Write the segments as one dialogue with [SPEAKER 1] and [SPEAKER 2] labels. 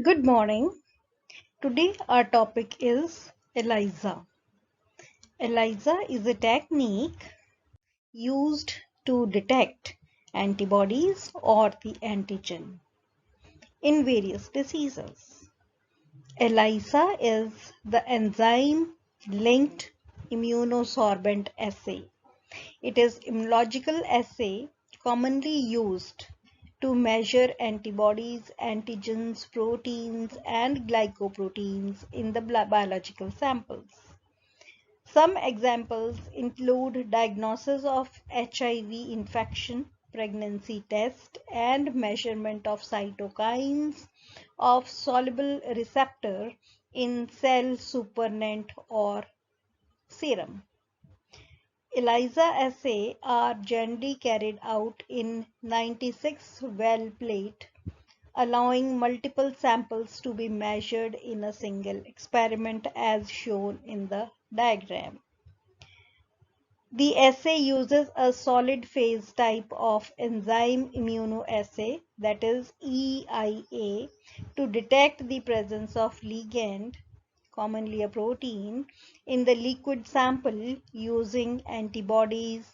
[SPEAKER 1] Good morning. Today our topic is ELISA. ELISA is a technique used to detect antibodies or the antigen in various diseases. ELISA is the enzyme-linked immunosorbent assay. It is immunological assay commonly used to measure antibodies, antigens, proteins, and glycoproteins in the biological samples. Some examples include diagnosis of HIV infection, pregnancy test, and measurement of cytokines of soluble receptor in cell supernatant or serum. ELISA assays are generally carried out in 96 well plate, allowing multiple samples to be measured in a single experiment as shown in the diagram. The assay uses a solid phase type of enzyme immunoassay, that is EIA, to detect the presence of ligand, commonly a protein, in the liquid sample using antibodies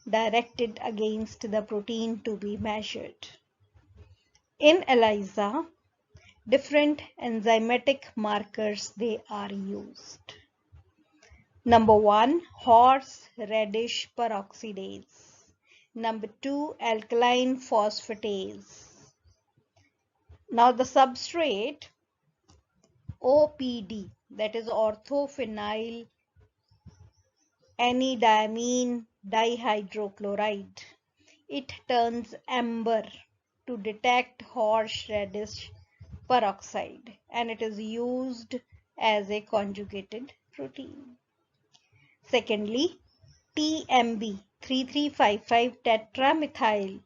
[SPEAKER 1] directed against the protein to be measured. In ELISA, different enzymatic markers they are used. Number 1, horseradish peroxidase. Number 2, alkaline phosphatase. Now the substrate OPD, that is orthophenyl N-diamine dihydrochloride. It turns amber to detect horseradish peroxide, and it is used as a conjugated protein. Secondly, TMB 3355 tetramethyl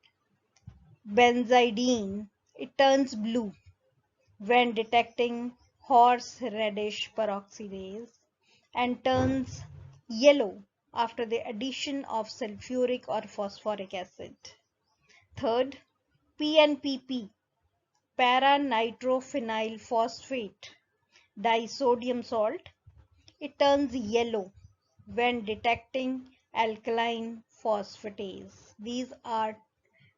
[SPEAKER 1] benzidine, it turns blue when detecting horseradish peroxidase and turns yellow after the addition of sulfuric or phosphoric acid. Third, PNPP, para-nitrophenyl phosphate disodium salt, it turns yellow when detecting alkaline phosphatase. These are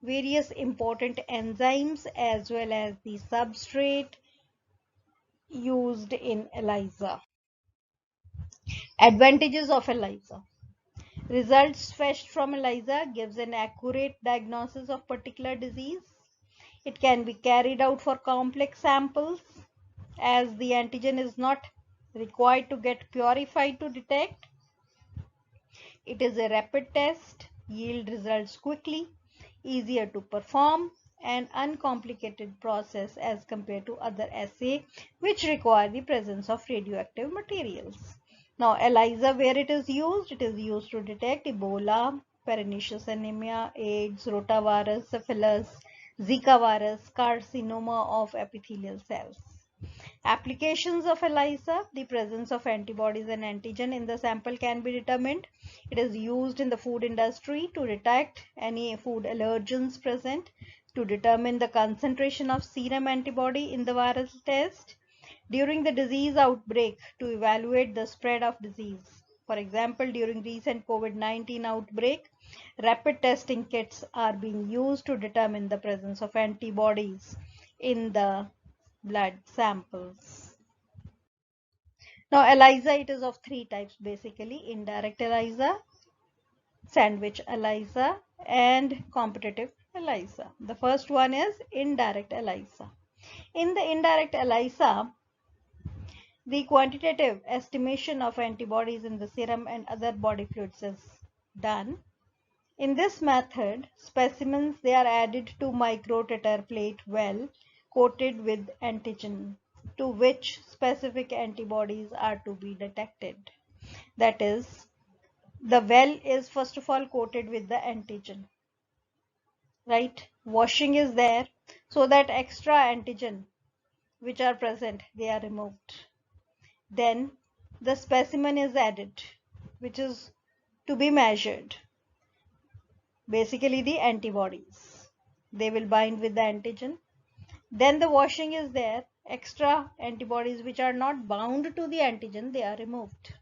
[SPEAKER 1] various important enzymes as well as the substrate used in ELISA. Advantages of ELISA. Results fetched from ELISA gives an accurate diagnosis of particular disease. It can be carried out for complex samples as the antigen is not required to get purified to detect. It is a rapid test, yield results quickly, easier to perform, and uncomplicated process as compared to other assays which require the presence of radioactive materials. Now ELISA, where it is used to detect Ebola, pernicious anemia, AIDS, rotavirus, syphilis, Zika virus, carcinoma of epithelial cells. Applications of ELISA, the presence of antibodies and antigen in the sample can be determined. It is used in the food industry to detect any food allergens present, to determine the concentration of serum antibody in the viral test, during the disease outbreak to evaluate the spread of disease. For example, during recent COVID-19 outbreak, rapid testing kits are being used to determine the presence of antibodies in the blood samples. Now ELISA, it is of three types basically: indirect ELISA, sandwich ELISA, and competitive ELISA. The first one is indirect ELISA. In the indirect ELISA, the quantitative estimation of antibodies in the serum and other body fluids is done. In this method, specimens they are added to microtiter plate well coated with antigen to which specific antibodies are to be detected. That is, the well is first of all coated with the antigen, right? Washing is there so that extra antigen which are present, they are removed. Then the specimen is added, which is to be measured. Basically the antibodies, they will bind with the antigen. Then the washing is there extra antibodies which are not bound to the antigen, they are removed.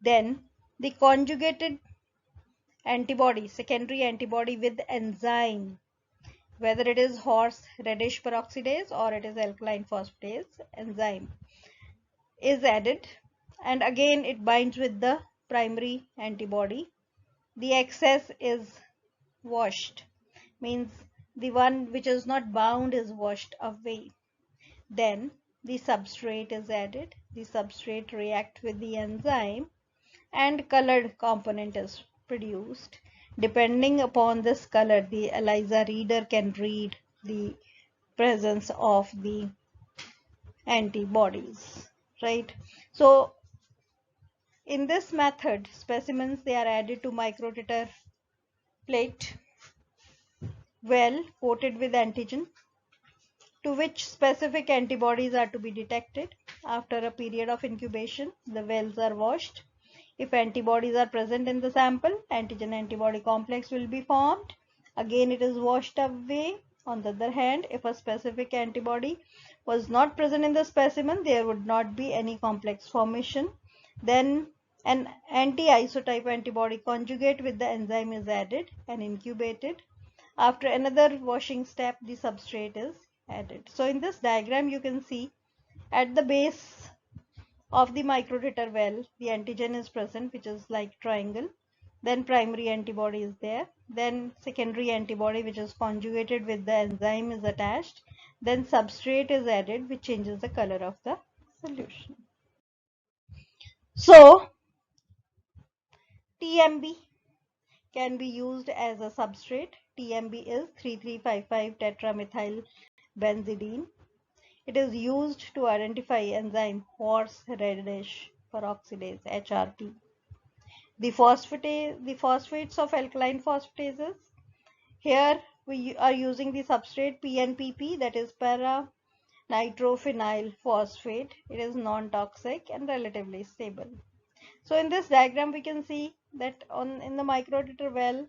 [SPEAKER 1] Then the conjugated antibody, secondary antibody with enzyme, whether it is horse radish peroxidase or it is alkaline phosphatase enzyme, is added, and again it binds with the primary antibody. The excess is washed, means the one which is not bound is washed away. Then the substrate is added. The substrate reacts with the enzyme and colored component is produced. Depending upon this color, the ELISA reader can read the presence of the antibodies, right? So in this method, specimens, they are added to microtiter plate well coated with antigen, to which specific antibodies are to be detected. After a period of incubation, the wells are washed. If antibodies are present in the sample, antigen-antibody complex will be formed. Again, it is washed away. On the other hand, if a specific antibody was not present in the specimen, there would not be any complex formation. Then an anti-isotype antibody conjugate with the enzyme is added and incubated. After another washing step, the substrate is added. So in this diagram, you can see at the base of the microtiter well, the antigen is present, which is like triangle. Then primary antibody is there. Then secondary antibody, which is conjugated with the enzyme, is attached. Then substrate is added, which changes the color of the solution. So TMB can be used as a substrate. TMB is 3355 tetramethyl benzidine. It is used to identify enzyme horse radish peroxidase HRP. The phosphates of alkaline phosphatases. Here we are using the substrate PNPP, that is para nitrophenyl phosphate. It is non-toxic and relatively stable. So in this diagram we can see that in the microtiter well,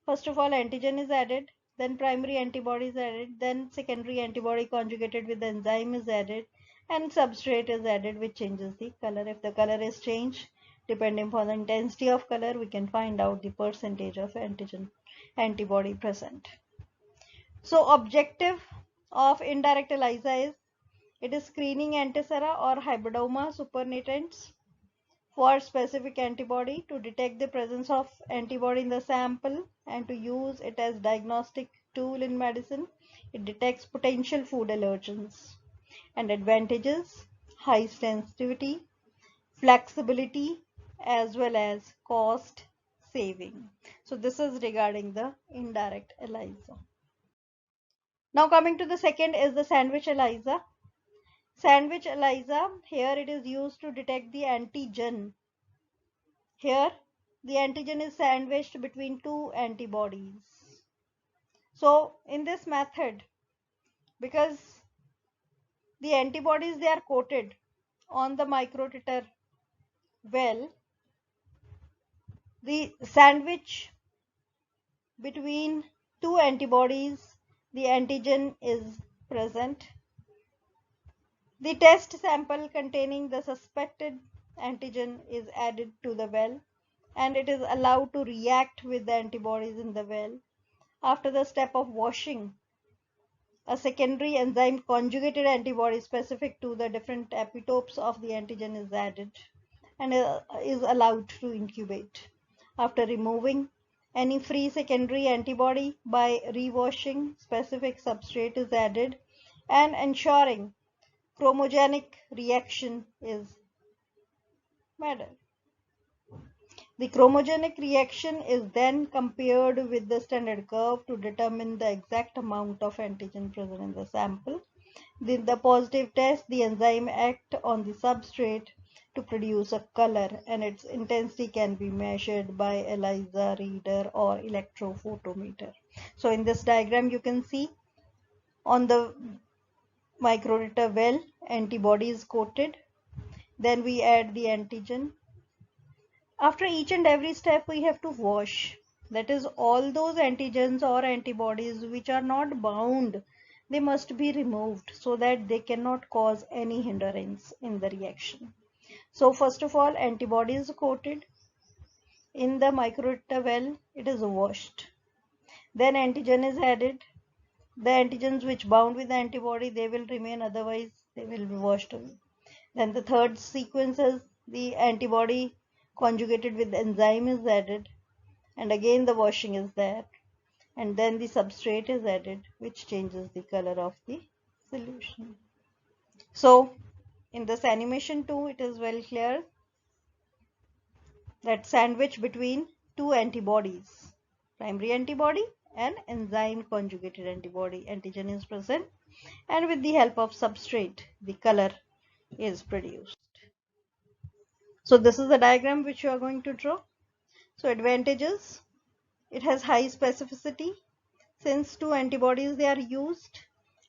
[SPEAKER 1] first of all antigen is added, then primary antibody is added, then secondary antibody conjugated with the enzyme is added, and substrate is added, which changes the color. If the color is changed, depending upon the intensity of color, we can find out the percentage of antigen antibody present. So objective of indirect ELISA is, it is screening antisera or hybridoma supernatants for specific antibody to detect the presence of antibody in the sample and to use it as diagnostic tool in medicine. It detects potential food allergens. And advantages: high sensitivity, flexibility, as well as cost saving. So this is regarding the indirect ELISA. Now coming to the second is the sandwich ELISA. Sandwich ELISA, here it is used to detect the antigen. Here the antigen is sandwiched between two antibodies. So in this method, because the antibodies, they are coated on the microtiter well, the sandwich between two antibodies, the antigen is present. The test sample containing the suspected antigen is added to the well and it is allowed to react with the antibodies in the well. After the step of washing, a secondary enzyme conjugated antibody specific to the different epitopes of the antigen is added and is allowed to incubate. After removing any free secondary antibody by rewashing, specific substrate is added and ensuring chromogenic reaction is made. The chromogenic reaction is then compared with the standard curve to determine the exact amount of antigen present in the sample. In the positive test, the enzyme acts on the substrate to produce a color and its intensity can be measured by ELISA reader or electrophotometer. So in this diagram you can see on the microtiter well, antibody is coated. Then we add the antigen. After each and every step we have to wash. That is, all those antigens or antibodies which are not bound they must be removed so that they cannot cause any hindrance in the reaction. So first of all, antibody is coated in the microreactor well, it is washed. Then antigen is added. The antigens which bound with the antibody, they will remain, otherwise they will be washed away. Then the third sequence is the antibody conjugated with enzyme is added, and again the washing is there, and then the substrate is added, which changes the color of the solution. So in this animation too, it is well clear that sandwich between two antibodies, primary antibody and enzyme conjugated antibody, antigen is present, and with the help of substrate the color is produced. So this is the diagram which you are going to draw. So advantages, it has high specificity since two antibodies they are used.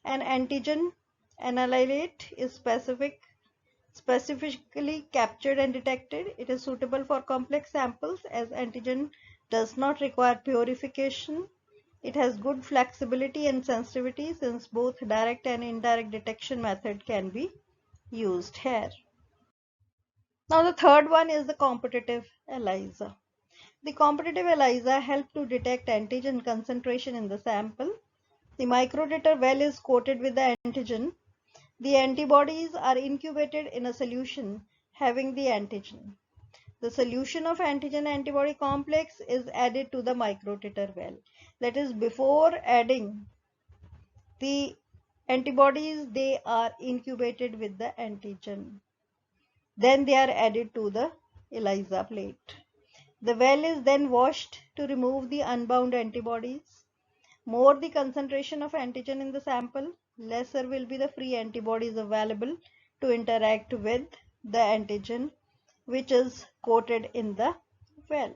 [SPEAKER 1] An antigen annihilate is specifically captured and detected. It is suitable for complex samples as antigen does not require purification. It has good flexibility and sensitivity since both direct and indirect detection method can be used here. Now the third one is the competitive ELISA. The competitive ELISA helps to detect antigen concentration in the sample. The microdata well is coated with the antigen. The antibodies are incubated in a solution having the antigen. The solution of antigen-antibody complex is added to the microtiter well. That is, before adding the antibodies, they are incubated with the antigen. Then they are added to the ELISA plate. The well is then washed to remove the unbound antibodies. More the concentration of antigen in the sample, lesser will be the free antibodies available to interact with the antigen which is coated in the well.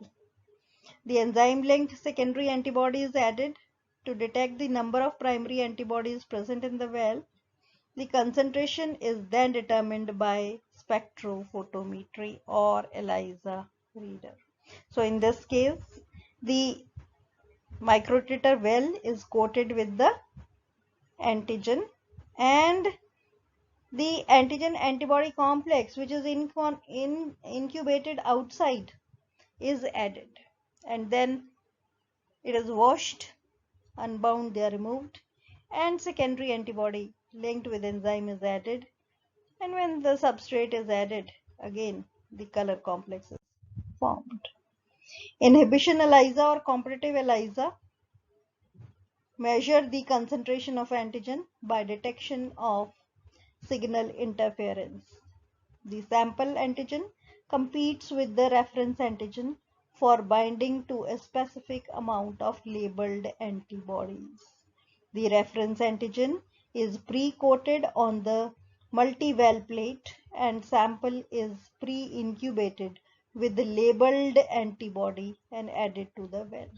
[SPEAKER 1] The enzyme-linked secondary antibody is added to detect the number of primary antibodies present in the well. The concentration is then determined by spectrophotometry or ELISA reader. So in this case, the microtiter well is coated with the antigen, and the antigen antibody complex which is incubated outside is added, and then it is washed, unbound, they are removed, and secondary antibody linked with enzyme is added, and when the substrate is added, again the color complex is formed. Inhibition ELISA or competitive ELISA measure the concentration of antigen by detection of signal interference. The sample antigen competes with the reference antigen for binding to a specific amount of labeled antibodies. The reference antigen is pre-coated on the multi-well plate and sample is pre-incubated with the labeled antibody and added to the well.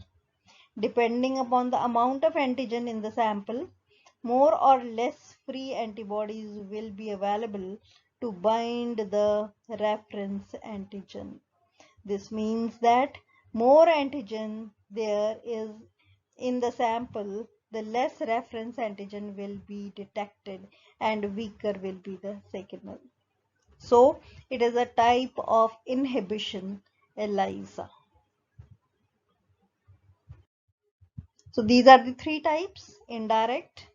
[SPEAKER 1] Depending upon the amount of antigen in the sample, more or less free antibodies will be available to bind the reference antigen. This means that more antigen there is in the sample, the less reference antigen will be detected and weaker will be the signal. So it is a type of inhibition ELISA. So these are the three types: indirect,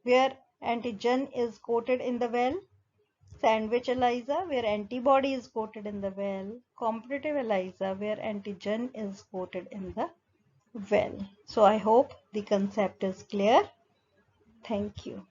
[SPEAKER 1] where antigen is coated in the well; sandwich ELISA, where antibody is coated in the well; competitive ELISA, where antigen is coated in the well. So I hope the concept is clear. Thank you.